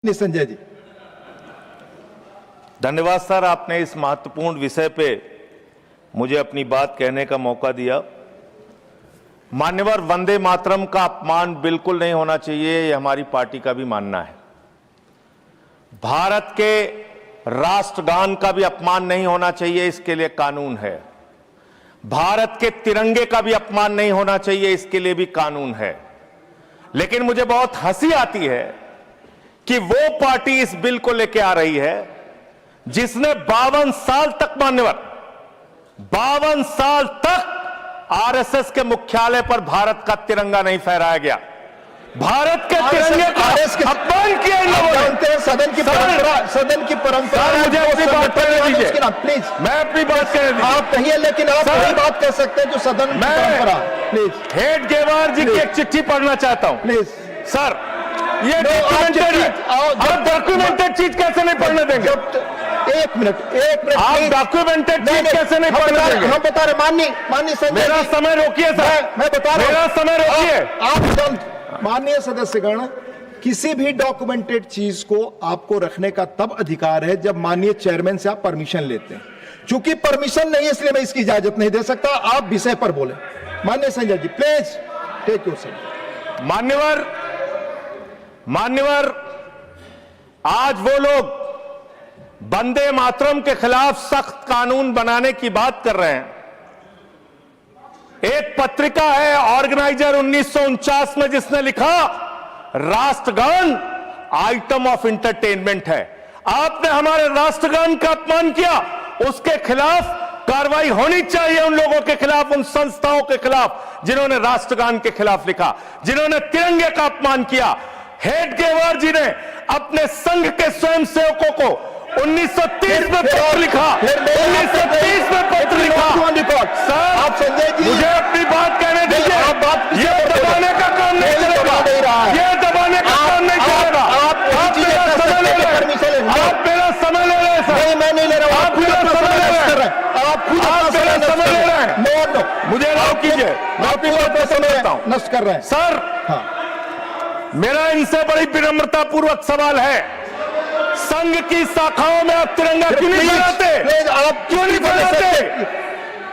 संजय जी। धन्यवाद सर, आपने इस महत्वपूर्ण विषय पे मुझे अपनी बात कहने का मौका दिया। मान्यवर, वंदे मातरम का अपमान बिल्कुल नहीं होना चाहिए, ये हमारी पार्टी का भी मानना है। भारत के राष्ट्रगान का भी अपमान नहीं होना चाहिए, इसके लिए कानून है। भारत के तिरंगे का भी अपमान नहीं होना चाहिए, इसके लिए भी कानून है। लेकिन मुझे बहुत हंसी आती है कि वो पार्टी इस बिल को लेकर आ रही है जिसने 52 साल तक, मान्यवर 52 साल तक आरएसएस के मुख्यालय पर भारत का तिरंगा नहीं फहराया गया। भारत के तिरंगे का अपमान किया इन लोगों ने। सदन की परंपरा मुझे अपनी बात करने दीजिए, प्लीज। मैं अपनी बात करने दीजिए। आप कहिए, लेकिन आप वही बात कर सकते हैं जो सदन की परंपरा। प्लीज। हेडगेवार जी की एक चिट्ठी पढ़ना चाहता हूं। प्लीज सर, ये डॉक्यूमेंटेड चीज कैसे नहीं पढ़ने देंगे? एक मिनट आप डॉक्यूमेंटेड चीज कैसे नहीं पढ़ने देंगे? हम बता रहे, माननीय संजय, मेरा समय रोकिए सर, मैं बता रहा हूं, मेरा समय रोकिए। आप माननीय सदस्यगण, किसी भी डॉक्यूमेंटेड चीज को आपको रखने का तब अधिकार है जब माननीय चेयरमैन से आप परमिशन लेते हैं। चूंकि परमिशन नहीं है, इसलिए मैं इसकी इजाजत नहीं दे सकता। आप विषय पर बोले। माननीय Sanjay ji, please take your seat. मान्यवर, आज वो लोग वंदे मातरम के खिलाफ सख्त कानून बनाने की बात कर रहे हैं। एक पत्रिका है ऑर्गेनाइजर 1949 में, जिसने लिखा राष्ट्रगान आइटम ऑफ इंटरटेनमेंट है। आपने हमारे राष्ट्रगान का अपमान किया, उसके खिलाफ कार्रवाई होनी चाहिए। उन लोगों के खिलाफ, उन संस्थाओं के खिलाफ जिन्होंने राष्ट्रगान के खिलाफ लिखा, जिन्होंने तिरंगे का अपमान किया। हेडगेवार जी ने अपने संघ के स्वयंसेवकों को 1930 में पत्र लिखा, 1930 में पत्र लिखा। सर, आप संजय जी, मुझे अपनी बात कहने दीजिए। ये दबाने का काम नहीं चलेगा, ये दबाने का काम नहीं चलेगा। आप मेरा समय ले रहे हैं, आप मेरा समय ले रहे हैं सर। मैं नहीं ले रहा हूं, आप मेरा समय ले रहे हैं, आप खुद मेरा समय ले रहे हैं। नो, मुझे अलाउ कीजिए, मैं अपनी बात पर समझता हूं। नष्ट कर रहे हैं सर, मेरा इनसे बड़ी विनम्रता पूर्वक सवाल है, संघ की शाखाओं में आप तिरंगा क्यों नहीं फहराते? आप क्यों नहीं फहराते?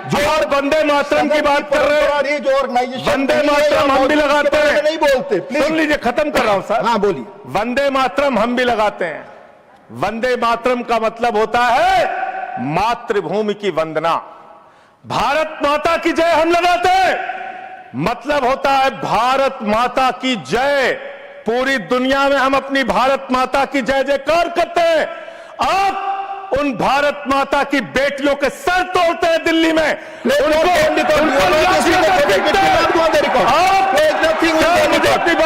जो आप वंदे मातरम की बात कर रहे हैं, जो ऑर्गेनाइजेशन वंदे मातरम हम भी लगाते हैं। नहीं बोलते, सुन लीजिए, खत्म कर रहा हूं सर। हाँ बोलिए। वंदे मातरम हम भी लगाते हैं। वंदे मातरम का मतलब होता है मातृभूमि की वंदना। भारत माता की जय हम लगाते हैं, मतलब होता है भारत माता की जय। पूरी दुनिया में हम अपनी भारत माता की जय जयकार करते हैं। आप उन भारत माता की बेटियों के सर तोड़ते हैं दिल्ली में,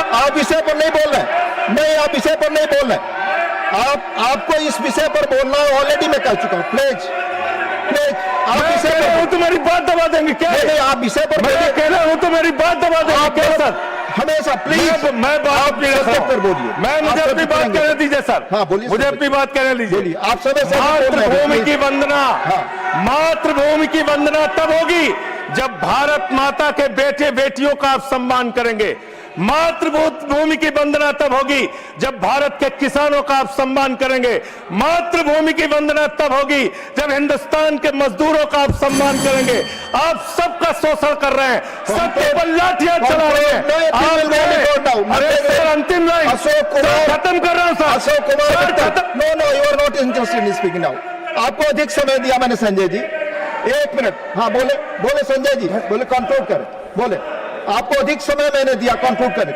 आप विषय पर नहीं बोल रहे, नहीं, आप विषय पर नहीं बोल रहे। आपको इस विषय पर बोलना ऑलरेडी मैं कह चुका हूं। प्लीज आप विषय पर हूं तो मेरी बात दबा देंगे क्या? नहीं, आप विषय पर मैं कह रहा हूं तो मेरी बात दबा देंगे क्या सर? हमेशा प्लीज मैं बात अपनी पर बोलिए। मुझे अपनी बात कहने दीजिए सर। हाँ बोलिए, मुझे अपनी बात कहने दीजिए। आप सब मातृभूमि की वंदना, मातृभूमि की वंदना तब होगी जब भारत माता के बेटे बेटियों का आप सम्मान करेंगे। मातृभूमि की वंदना तब होगी जब भारत के किसानों का आप सम्मान करेंगे। मातृभूमि की वंदना तब होगी जब हिंदुस्तान के मजदूरों का आप सम्मान करेंगे। आप सबका शोषण कर रहे हैं, सबके ऊपर लाठियां चला रहे हैं। अरे सर, अंतिम लाइन खत्म कर रहा हूं sir. Ashok Kumar, no, you are not interested in speaking now. आपको अधिक समय दिया मैंने संजय जी, 1 मिनट। हाँ बोले संजय जी, बोले कंट्रोल करें, बोले। आपको अधिक समय मैंने दिया, कंक्लूड करें।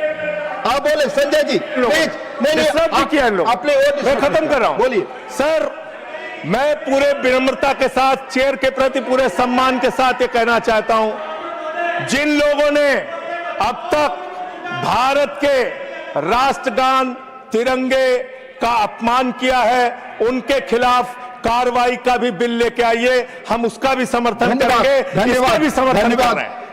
आप बोले संजय जी, प्लीज। मैं खत्म कर रहा हूं। बोलिए सर, मैं पूरे विनम्रता के साथ, चेयर के प्रति पूरे सम्मान के साथ ये कहना चाहता हूं, जिन लोगों ने अब तक भारत के राष्ट्रगान तिरंगे का अपमान किया है, उनके खिलाफ कार्रवाई का भी बिल लेके आइए। हम उसका भी समर्थन करेंगे, इसका भी समर्थन कर रहे हैं।